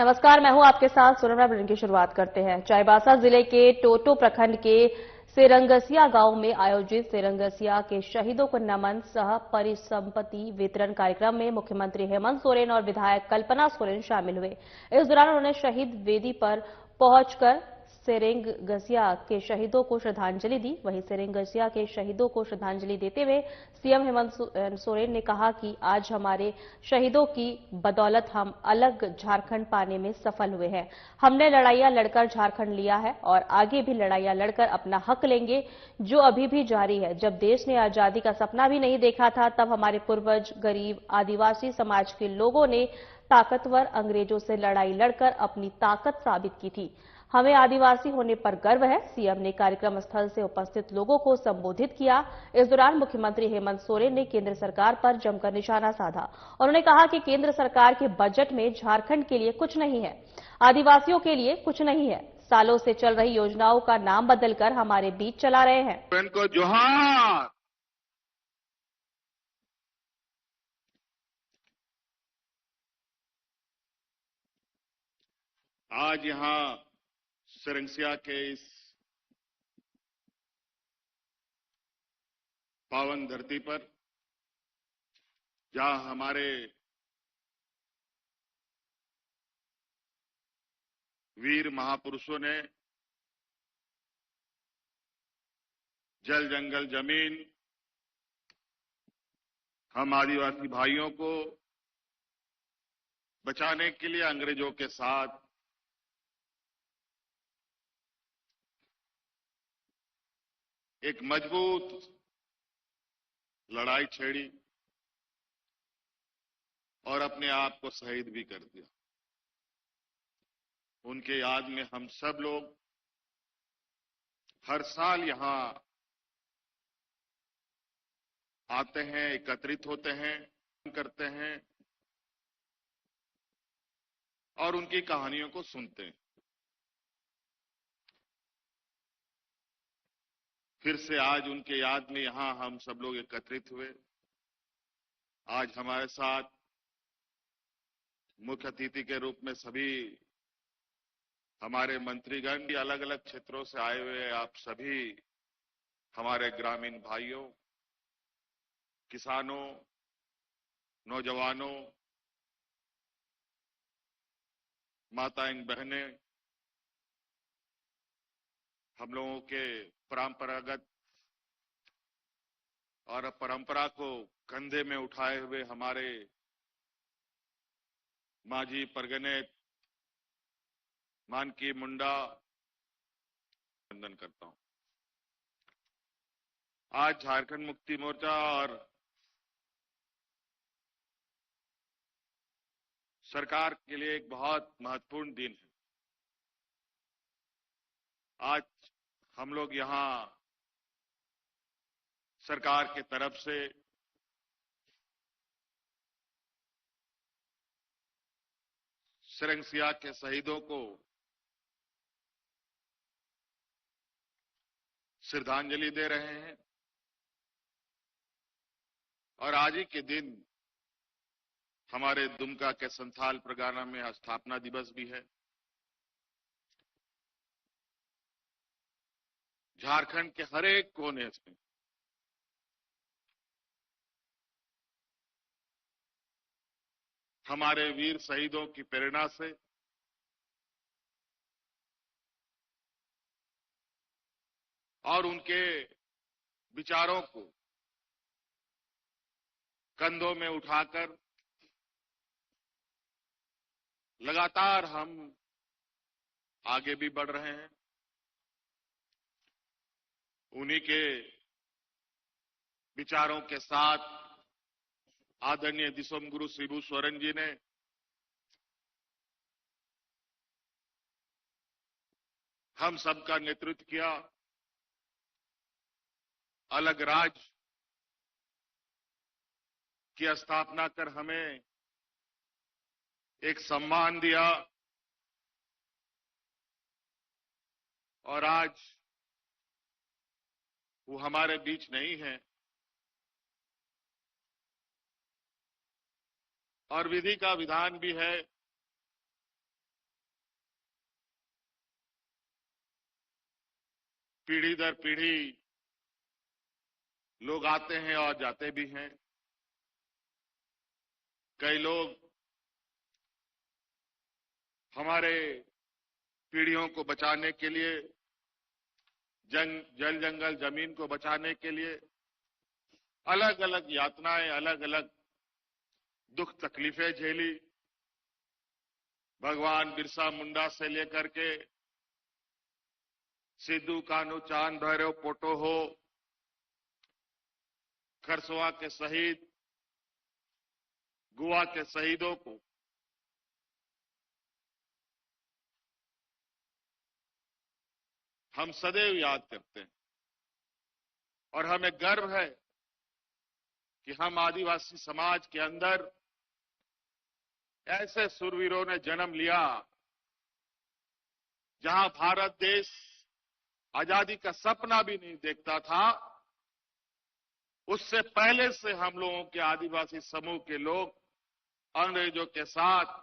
नमस्कार, मैं हूं आपके साथ सोनम। बुलेटिन की शुरुआत करते हैं। चाईबासा जिले के टोटो प्रखंड के सेरंगसिया गांव में आयोजित सेरंगसिया के शहीदों को नमन सह परिसंपत्ति वितरण कार्यक्रम में मुख्यमंत्री हेमंत सोरेन और विधायक कल्पना सोरेन शामिल हुए। इस दौरान उन्होंने शहीद वेदी पर पहुंचकर सेरेंगसिया के शहीदों को श्रद्धांजलि दी। वहीं सेरेंगसिया के शहीदों को श्रद्धांजलि देते हुए सीएम हेमंत सोरेन ने कहा कि आज हमारे शहीदों की बदौलत हम अलग झारखंड पाने में सफल हुए हैं। हमने लड़ाइयां लड़कर झारखंड लिया है और आगे भी लड़ाइयां लड़कर अपना हक लेंगे, जो अभी भी जारी है। जब देश ने आजादी का सपना भी नहीं देखा था, तब हमारे पूर्वज गरीब आदिवासी समाज के लोगों ने ताकतवर अंग्रेजों से लड़ाई लड़कर अपनी ताकत साबित की थी। हमें आदिवासी होने पर गर्व है। सीएम ने कार्यक्रम स्थल से उपस्थित लोगों को संबोधित किया। इस दौरान मुख्यमंत्री हेमंत सोरेन ने केंद्र सरकार पर जमकर निशाना साधा। उन्होंने कहा कि केंद्र सरकार के बजट में झारखंड के लिए कुछ नहीं है, आदिवासियों के लिए कुछ नहीं है। सालों से चल रही योजनाओं का नाम बदलकर हमारे बीच चला रहे हैं। को जोहार। आज यहां सेरंगसिया के इस पावन धरती पर, जहां हमारे वीर महापुरुषों ने जल जंगल जमीन हम आदिवासी भाइयों को बचाने के लिए अंग्रेजों के साथ एक मजबूत लड़ाई छेड़ी और अपने आप को शहीद भी कर दिया। उनके याद में हम सब लोग हर साल यहां आते हैं, एकत्रित होते हैं, करते हैं और उनकी कहानियों को सुनते हैं। फिर से आज उनके याद में यहां हम सब लोग एकत्रित हुए। आज हमारे साथ मुख्य अतिथि के रूप में सभी हमारे मंत्रीगण भी अलग अलग क्षेत्रों से आए हुए। आप सभी हमारे ग्रामीण भाइयों, किसानों, नौजवानों, माताएं, बहनें, हम लोगों के परंपरागत और परंपरा को कंधे में उठाए हुए हमारे मांझी परगने मानकी मुंडा, वंदन करता हूं। आज झारखंड मुक्ति मोर्चा और सरकार के लिए एक बहुत महत्वपूर्ण दिन है। आज हम लोग यहां सरकार की तरफ से सेरंगसिया के शहीदों को श्रद्धांजलि दे रहे हैं और आज ही के दिन हमारे दुमका के संथाल परगना में स्थापना दिवस भी है। झारखंड के हर एक कोने से हमारे वीर शहीदों की प्रेरणा से और उनके विचारों को कंधों में उठाकर लगातार हम आगे भी बढ़ रहे हैं। उन्हीं के विचारों के साथ आदरणीय दिसोम गुरु शिबू सोरेन जी ने हम सबका नेतृत्व किया। अलग राज्य की स्थापना कर हमें एक सम्मान दिया और आज वो हमारे बीच नहीं है और विधि का विधान भी है पीढ़ी दर पीढ़ी लोग आते हैं और जाते भी हैं। कई लोग हमारे पीढ़ियों को बचाने के लिए, जल जंगल जमीन को बचाने के लिए अलग अलग यातनाएं, अलग अलग दुख तकलीफें झेली। भगवान बिरसा मुंडा से लेकर के सिद्धू कान्हू चांद भैरव पोटो हो, खरसवा के शहीद, गोवा के शहीदों को हम सदैव याद करते हैं और हमें गर्व है कि हम आदिवासी समाज के अंदर ऐसे शूरवीरों ने जन्म लिया जहां भारत देश आजादी का सपना भी नहीं देखता था, उससे पहले से हम लोगों के आदिवासी समूह के लोग अंग्रेजों के साथ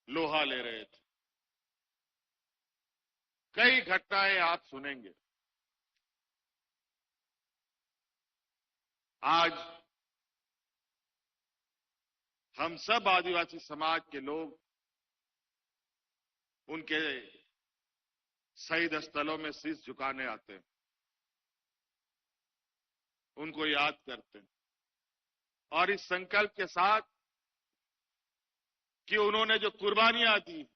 लोहा ले रहे थे। कई घटनाएं आप सुनेंगे। आज हम सब आदिवासी समाज के लोग उनके शहीद स्थलों में शीश झुकाने आते हैं, उनको याद करते हैं और इस संकल्प के साथ कि उन्होंने जो कुर्बानियां दी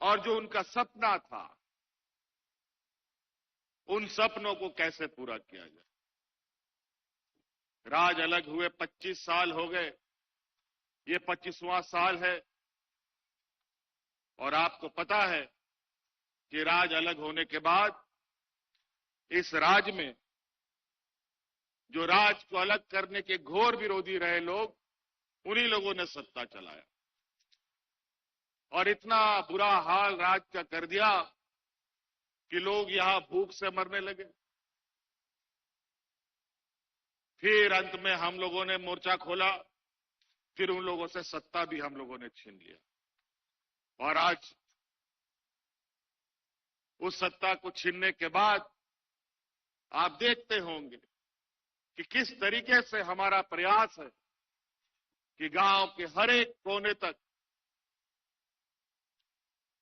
और जो उनका सपना था, उन सपनों को कैसे पूरा किया जाए। राज अलग हुए 25 साल हो गए, ये 25वां साल है और आपको पता है कि राज अलग होने के बाद इस राज्य में जो राज को अलग करने के घोर विरोधी रहे लोग, उन्हीं लोगों ने सत्ता चलाया और इतना बुरा हाल राज का कर दिया कि लोग यहां भूख से मरने लगे। फिर अंत में हम लोगों ने मोर्चा खोला, फिर उन लोगों से सत्ता भी हम लोगों ने छीन लिया और आज उस सत्ता को छीनने के बाद आप देखते होंगे कि किस तरीके से हमारा प्रयास है कि गांव के हर एक कोने तक,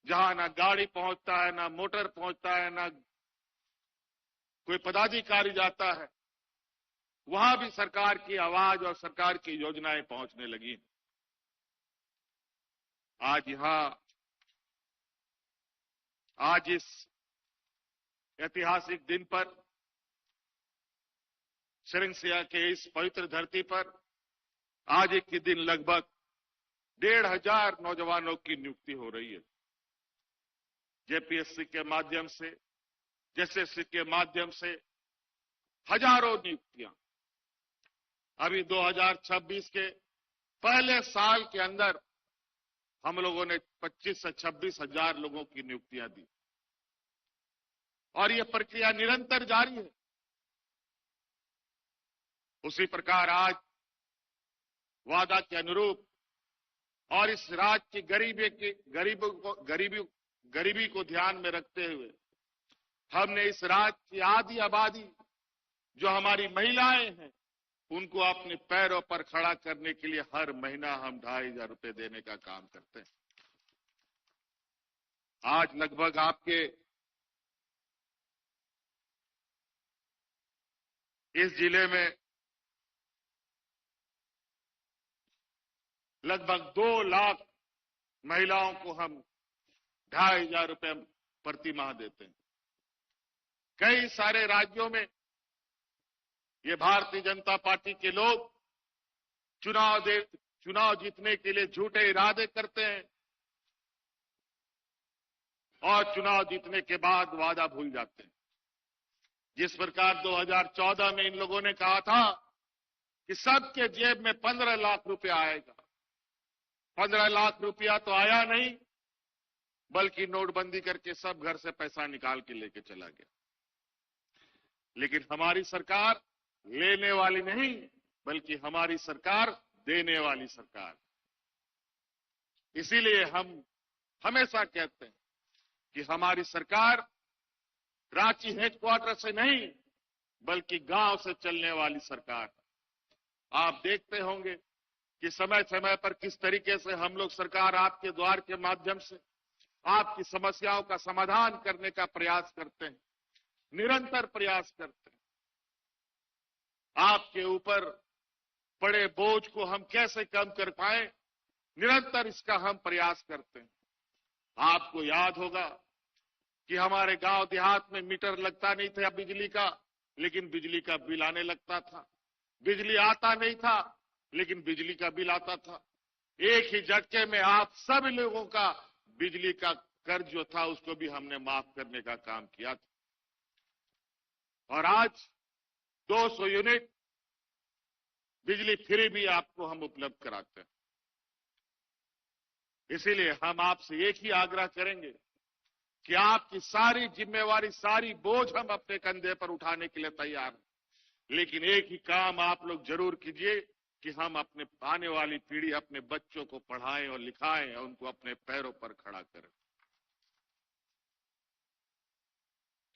जहां ना गाड़ी पहुंचता है, ना मोटर पहुंचता है, ना कोई पदाधिकारी जाता है, वहां भी सरकार की आवाज और सरकार की योजनाएं पहुंचने लगी। आज इस ऐतिहासिक दिन पर, सिरंगसिया के इस पवित्र धरती पर आज एक ही दिन लगभग 1,500 नौजवानों की नियुक्ति हो रही है। जेपीएससी के माध्यम से, जेएसएससी के माध्यम से हजारों नियुक्तियां। अभी 2026 के पहले साल के अंदर हम लोगों ने 25 से 26 हजार लोगों की नियुक्तियां दी और यह प्रक्रिया निरंतर जारी है। उसी प्रकार आज वादा के अनुरूप और इस राज्य की गरीबी को ध्यान में रखते हुए हमने इस राज्य की आधी आबादी जो हमारी महिलाएं हैं, उनको अपने पैरों पर खड़ा करने के लिए हर महीना हम 2,500 रुपए देने का काम करते हैं। आज लगभग आपके इस जिले में लगभग 2 लाख महिलाओं को हम 2,500 रुपए प्रति माह देते हैं। कई सारे राज्यों में ये भारतीय जनता पार्टी के लोग चुनाव जीतने के लिए झूठे इरादे करते हैं और चुनाव जीतने के बाद वादा भूल जाते हैं। जिस प्रकार 2014 में इन लोगों ने कहा था कि सबके जेब में 15 लाख रुपया आएगा, 15 लाख रुपया तो आया नहीं, बल्कि नोटबंदी करके सब घर से पैसा निकाल के लेके चला गया। लेकिन हमारी सरकार लेने वाली नहीं, बल्कि हमारी सरकार देने वाली सरकार। इसीलिए हम हमेशा कहते हैं कि हमारी सरकार रांची हेडक्वार्टर से नहीं बल्कि गांव से चलने वाली सरकार। आप देखते होंगे कि समय समय पर किस तरीके से हम लोग सरकार आपके द्वार के माध्यम से आपकी समस्याओं का समाधान करने का प्रयास करते हैं, निरंतर प्रयास करते हैं। आपके ऊपर पड़े बोझ को हम कैसे कम कर पाए, निरंतर इसका हम प्रयास करते हैं। आपको याद होगा कि हमारे गांव देहात में मीटर लगता नहीं था बिजली का, लेकिन बिजली का बिल आने लगता था। बिजली आता नहीं था, लेकिन बिजली का बिल आता था। एक ही झटके में आप सब लोगों का बिजली का कर्ज जो था उसको भी हमने माफ करने का काम किया था। और आज 200 यूनिट बिजली फ्री भी आपको हम उपलब्ध कराते हैं। इसीलिए हम आपसे एक ही आग्रह करेंगे कि आपकी सारी जिम्मेवारी, सारी बोझ हम अपने कंधे पर उठाने के लिए तैयार हैं, लेकिन एक ही काम आप लोग जरूर कीजिए कि हम अपने आने वाली पीढ़ी, अपने बच्चों को पढ़ाएं और लिखाएं और उनको अपने पैरों पर खड़ा करें।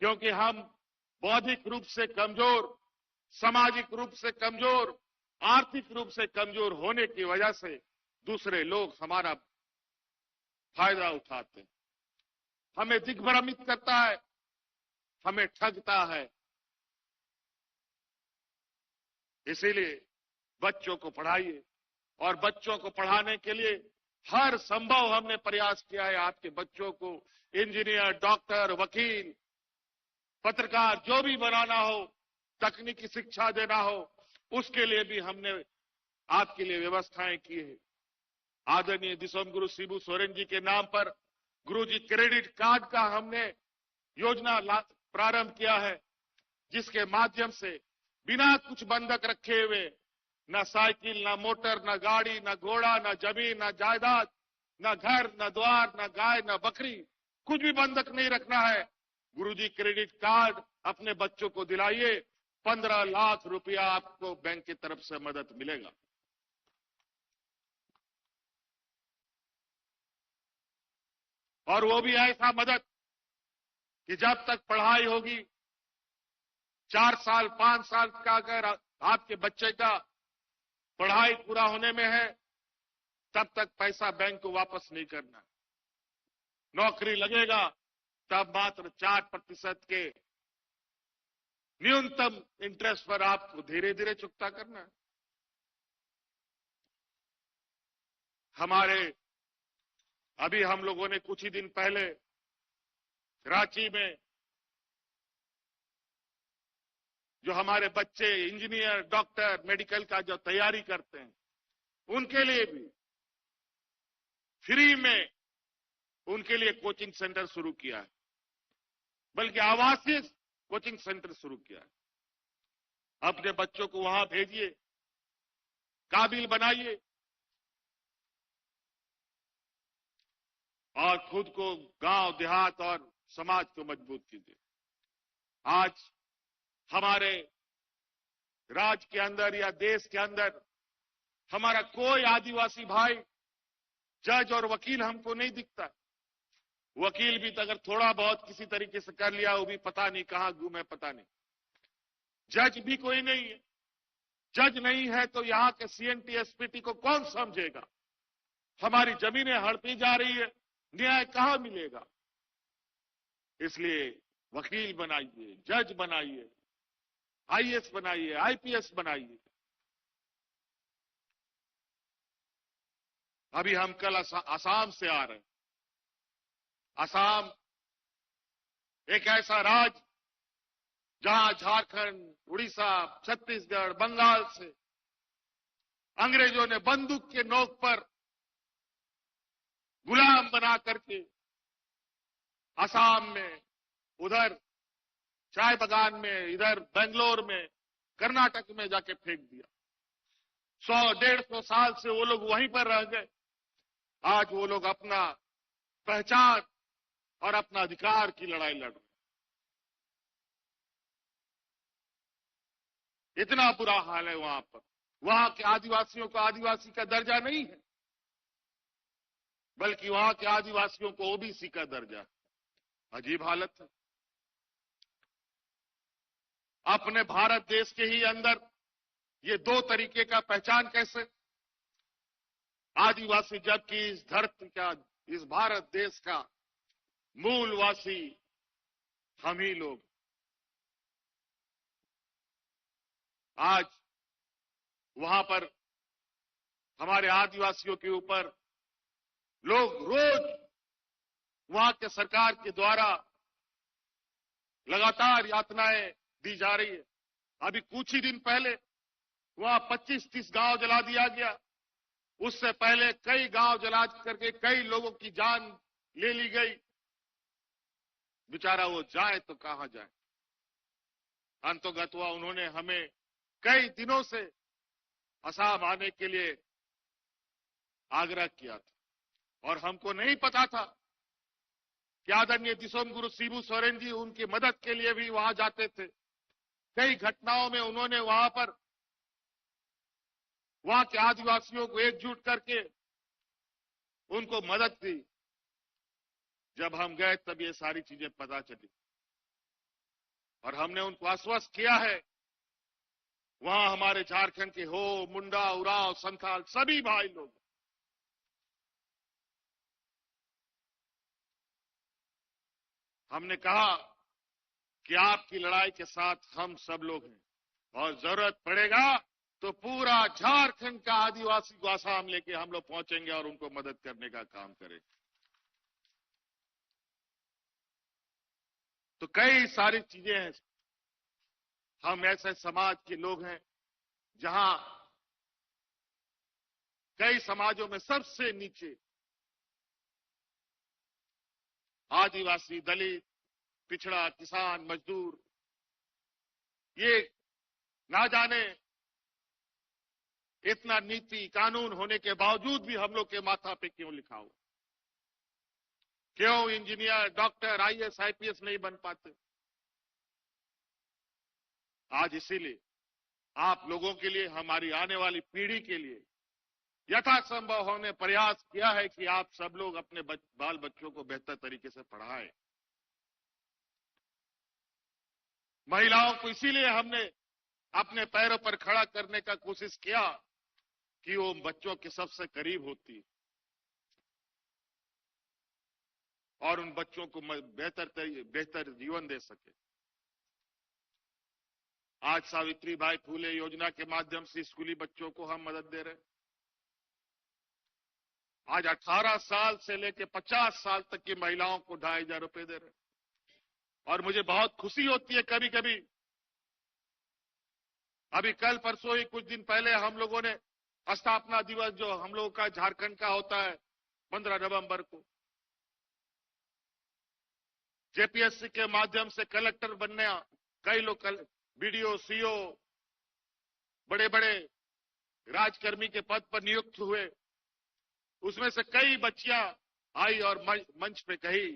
क्योंकि हम बौद्धिक रूप से कमजोर, सामाजिक रूप से कमजोर, आर्थिक रूप से कमजोर होने की वजह से दूसरे लोग हमारा फायदा उठाते हैं, हमें दिग्भ्रमित करता है, हमें ठगता है। इसीलिए बच्चों को पढ़ाइए और बच्चों को पढ़ाने के लिए हर संभव हमने प्रयास किया है। आपके बच्चों को इंजीनियर, डॉक्टर, वकील, पत्रकार जो भी बनाना हो, तकनीकी शिक्षा देना हो, उसके लिए भी हमने आपके लिए व्यवस्थाएं की है। आदरणीय दिसोम गुरु शिबू सोरेन जी के नाम पर गुरुजी क्रेडिट कार्ड का हमने योजना प्रारंभ किया है, जिसके माध्यम से बिना कुछ बंधक रखे हुए न साइकिल, न मोटर, न गाड़ी, न घोड़ा, न जमीन, न जायदाद, न घर, न द्वार, न गाय, न बकरी, कुछ भी बंधक नहीं रखना है। गुरुजी क्रेडिट कार्ड अपने बच्चों को दिलाइए, 15 लाख रुपया आपको बैंक की तरफ से मदद मिलेगा। और वो भी ऐसा मदद कि जब तक पढ़ाई होगी, 4 साल 5 साल का अगर आपके बच्चे का पढ़ाई पूरा होने में है, तब तक पैसा बैंक को वापस नहीं करना। नौकरी लगेगा तब मात्र 4% के न्यूनतम इंटरेस्ट पर आपको धीरे धीरे चुकता करना है। अभी हम लोगों ने कुछ ही दिन पहले रांची में जो हमारे बच्चे इंजीनियर, डॉक्टर, मेडिकल का जो तैयारी करते हैं, उनके लिए भी फ्री में उनके लिए कोचिंग सेंटर शुरू किया है, बल्कि आवासीय कोचिंग सेंटर शुरू किया है। अपने बच्चों को वहां भेजिए, काबिल बनाइए और खुद को गांव, देहात और समाज को मजबूत कीजिए। आज हमारे राज्य के अंदर या देश के अंदर हमारा कोई आदिवासी भाई जज और वकील हमको नहीं दिखता। वकील भी तो अगर थोड़ा बहुत किसी तरीके से कर लिया, वो भी पता नहीं कहां गुम है, पता नहीं। जज भी कोई नहीं है। जज नहीं है तो यहां के सीएनटी, एसपीटी को कौन समझेगा? हमारी जमीनें हड़पी जा रही है, न्याय कहां मिलेगा? इसलिए वकील बनाइए, जज बनाइए, आईएएस बनाइए, आईपीएस बनाइए। अभी हम कल असम से आ रहे हैं। असम एक ऐसा राज्य जहां झारखंड, उड़ीसा, छत्तीसगढ़, बंगाल से अंग्रेजों ने बंदूक के नोक पर गुलाम बना करके असम में, उधर चाय बागान में, इधर बेंगलोर में, कर्नाटक में जाके फेंक दिया। 100-150 साल से वो लोग वहीं पर रह गए। आज वो लोग अपना पहचान और अपना अधिकार की लड़ाई लड़ रहे। इतना बुरा हाल है वहां पर। वहां के आदिवासियों को आदिवासी का दर्जा नहीं है, बल्कि वहां के आदिवासियों को ओबीसी का दर्जा है। अजीब हालत है। अपने भारत देश के ही अंदर ये दो तरीके का पहचान कैसे? आदिवासी, जबकि इस धरती का, इस भारत देश का मूलवासी हम ही लोग। आज वहां पर हमारे आदिवासियों के ऊपर लोग रोज वहां के सरकार के द्वारा लगातार यातनाएं दी जा रही है। अभी कुछ ही दिन पहले वहां 25-30 गांव जला दिया गया। उससे पहले कई गांव जला करके कई लोगों की जान ले ली गई। बेचारा वो जाए तो कहां जाए। अंतोगत्वा उन्होंने हमें कई दिनों से असम आने के लिए आग्रह किया था और हमको नहीं पता था कि आदरणीय दिसोम गुरु शिबू सोरेन जी उनकी मदद के लिए भी वहां जाते थे। कई घटनाओं में उन्होंने वहां पर वहां के आदिवासियों को एकजुट करके उनको मदद दी। जब हम गए तब ये सारी चीजें पता चली और हमने उनको आश्वस्त किया है, वहां हमारे झारखंड के हो, मुंडा, उरांव, संथाल सभी भाई लोग। हमने कहा कि आपकी लड़ाई के साथ हम सब लोग हैं और जरूरत पड़ेगा तो पूरा झारखंड का आदिवासी को आसाम लेके हम लोग पहुंचेंगे और उनको मदद करने का काम करेंगे। तो कई सारी चीजें हैं। हम ऐसे समाज के लोग हैं जहां कई समाजों में सबसे नीचे आदिवासी, दलित, पिछड़ा, किसान, मजदूर, ये ना जाने इतना नीति कानून होने के बावजूद भी हम लोग के माथा पे क्यों लिखा हो? क्यों इंजीनियर, डॉक्टर, आईएएस, आईपीएस नहीं बन पाते? आज इसीलिए आप लोगों के लिए, हमारी आने वाली पीढ़ी के लिए यथासंभव हमने प्रयास किया है कि आप सब लोग अपने बाल बच्चों को बेहतर तरीके से पढ़ाएं। महिलाओं को इसीलिए हमने अपने पैरों पर खड़ा करने का कोशिश किया कि वो बच्चों के सबसे करीब होती और उन बच्चों को बेहतर जीवन दे सके। आज सावित्री बाई फूले योजना के माध्यम से स्कूली बच्चों को हम मदद दे रहे हैं। आज 18 साल से लेकर 50 साल तक की महिलाओं को 2,500 रुपए दे रहे हैं। और मुझे बहुत खुशी होती है कभी कभी। अभी कल परसों ही कुछ दिन पहले हम लोगों ने स्थापना दिवस जो हम लोगों का झारखंड का होता है 15 नवंबर को, जेपीएससी के माध्यम से कलेक्टर बनने कई लोग बीडीओ, सीओ, बड़े बड़े राजकर्मी के पद पर नियुक्त हुए। उसमें से कई बच्चियां आई और मंच पे कही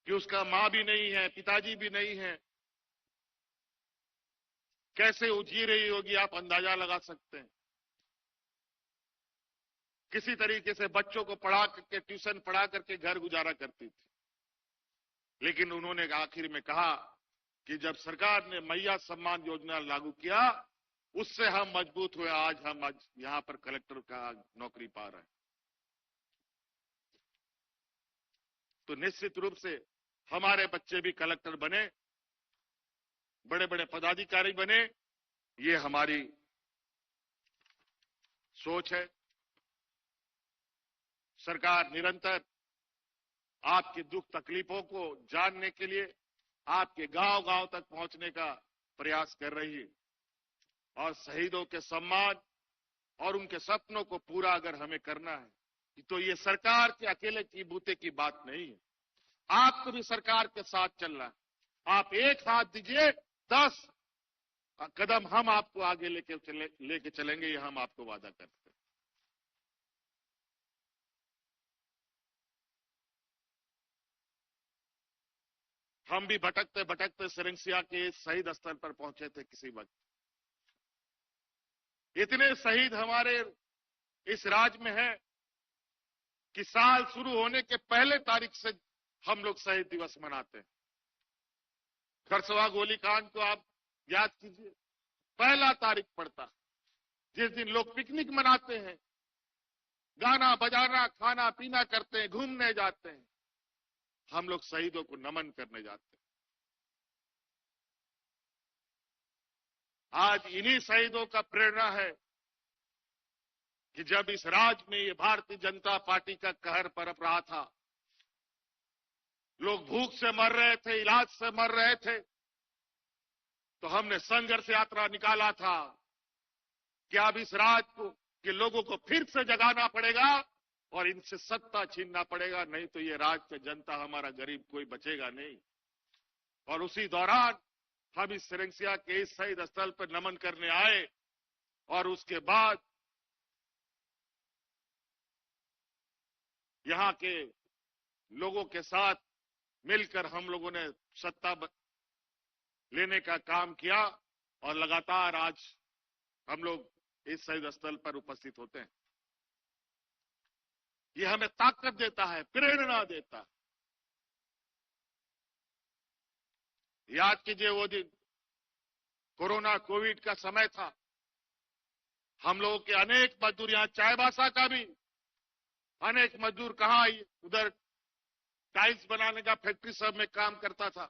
कि उसका मां भी नहीं है, पिताजी भी नहीं है, कैसे वो जी रही होगी आप अंदाजा लगा सकते हैं। किसी तरीके से बच्चों को पढ़ा करके, ट्यूशन पढ़ा करके घर गुजारा करती थी। लेकिन उन्होंने आखिर में कहा कि जब सरकार ने मैया सम्मान योजना लागू किया, उससे हम मजबूत हुए। आज हम यहां पर कलेक्टर का नौकरी पा रहे हैं। तो निश्चित रूप से हमारे बच्चे भी कलेक्टर बने, बड़े बड़े पदाधिकारी बने, ये हमारी सोच है। सरकार निरंतर आपकी दुख तकलीफों को जानने के लिए आपके गांव-गांव तक पहुंचने का प्रयास कर रही है और शहीदों के सम्मान और उनके सपनों को पूरा अगर हमें करना है तो ये सरकार के अकेले की बूते की बात नहीं है। आपको भी सरकार के साथ चलना है। आप एक हाथ दीजिए, 10 कदम हम आपको आगे लेके चलेंगे, ये हम आपको वादा करते हैं। हम भी भटकते भटकते सिरंसिया के शहीद स्थल पर पहुंचे थे किसी वक्त। इतने शहीद हमारे इस राज्य में हैं कि साल शुरू होने के पहले तारीख से हम लोग शहीद दिवस मनाते हैं। खरसवा गोलीकांड को आप याद कीजिए, 1 तारीख पड़ता, जिस दिन लोग पिकनिक मनाते हैं, गाना बजाना खाना पीना करते हैं, घूमने जाते हैं, हम लोग शहीदों को नमन करने जाते हैं। आज इन्हीं शहीदों का प्रेरणा है कि जब इस राज्य में ये भारतीय जनता पार्टी का कहर पनप रहा था, लोग भूख से मर रहे थे, इलाज से मर रहे थे, तो हमने संघर्ष यात्रा निकाला था कि अब इस राज्य को के लोगों को फिर से जगाना पड़ेगा और इनसे सत्ता छीनना पड़ेगा, नहीं तो ये राज्य का जनता, हमारा गरीब कोई बचेगा नहीं। और उसी दौरान हम इस सिरंसिया के इस शहीद स्थल पर नमन करने आए और उसके बाद यहां के लोगों के साथ मिलकर हम लोगों ने सत्ता लेने का काम किया और लगातार आज हम लोग इस शहीद स्थल पर उपस्थित होते हैं। ये हमें ताकत देता है, प्रेरणा देता है। याद कीजिए वो दिन कोरोना कोविड का समय था, हम लोगों के अनेक मजदूर, यहां चाईबासा का भी अनेक मजदूर कहां उधर टाइल्स बनाने का फैक्ट्री सब में काम करता था।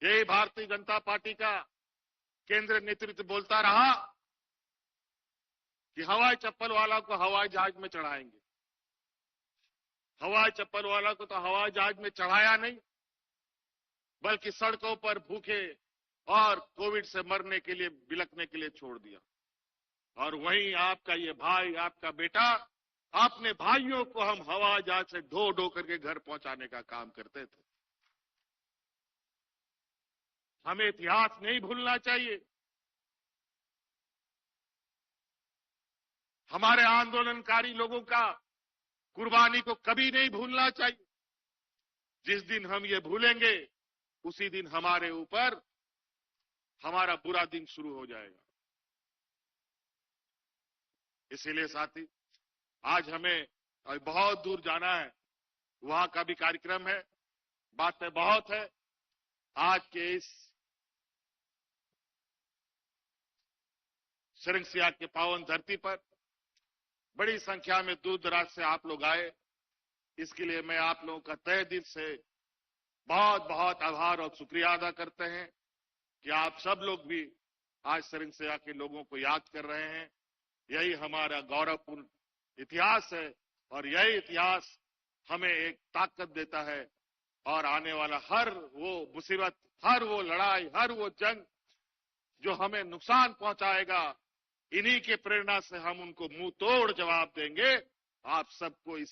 यही भारतीय जनता पार्टी का केंद्रीय नेतृत्व बोलता रहा कि हवाई चप्पल वाला को हवाई जहाज में चढ़ाएंगे। हवाई चप्पल वाला को तो हवाई जहाज में चढ़ाया नहीं, बल्कि सड़कों पर भूखे और कोविड से मरने के लिए, बिलखने के लिए छोड़ दिया। और वहीं आपका ये भाई, आपका बेटा, अपने भाइयों को हम हवाई जहाज से ढो ढो करके घर पहुंचाने का काम करते थे। हमें इतिहास नहीं भूलना चाहिए। हमारे आंदोलनकारी लोगों का कुर्बानी को कभी नहीं भूलना चाहिए। जिस दिन हम ये भूलेंगे, उसी दिन हमारे ऊपर हमारा बुरा दिन शुरू हो जाएगा। इसीलिए साथी, आज हमें बहुत दूर जाना है, वहां का भी कार्यक्रम है, बातें बहुत है। आज के इस सिरंसिया के पावन धरती पर बड़ी संख्या में दूर दराज से आप लोग आए, इसके लिए मैं आप लोगों का तहे दिल से बहुत बहुत आभार और शुक्रिया अदा करते हैं कि आप सब लोग भी आज सिरंसिया के लोगों को याद कर रहे हैं। यही हमारा गौरवपूर्ण इतिहास है और यही इतिहास हमें एक ताकत देता है और आने वाला हर वो मुसीबत, हर वो लड़ाई, हर वो जंग जो हमें नुकसान पहुंचाएगा, इन्हीं के प्रेरणा से हम उनको मुंह तोड़ जवाब देंगे। आप सबको इस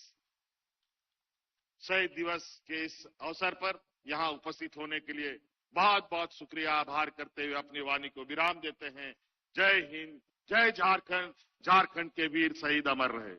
शहीद दिवस के इस अवसर पर यहां उपस्थित होने के लिए बहुत बहुत शुक्रिया, आभार करते हुए अपनी वाणी को विराम देते हैं। जय हिंद, जय झारखंड, झारखंड के वीर शहीद अमर रहे।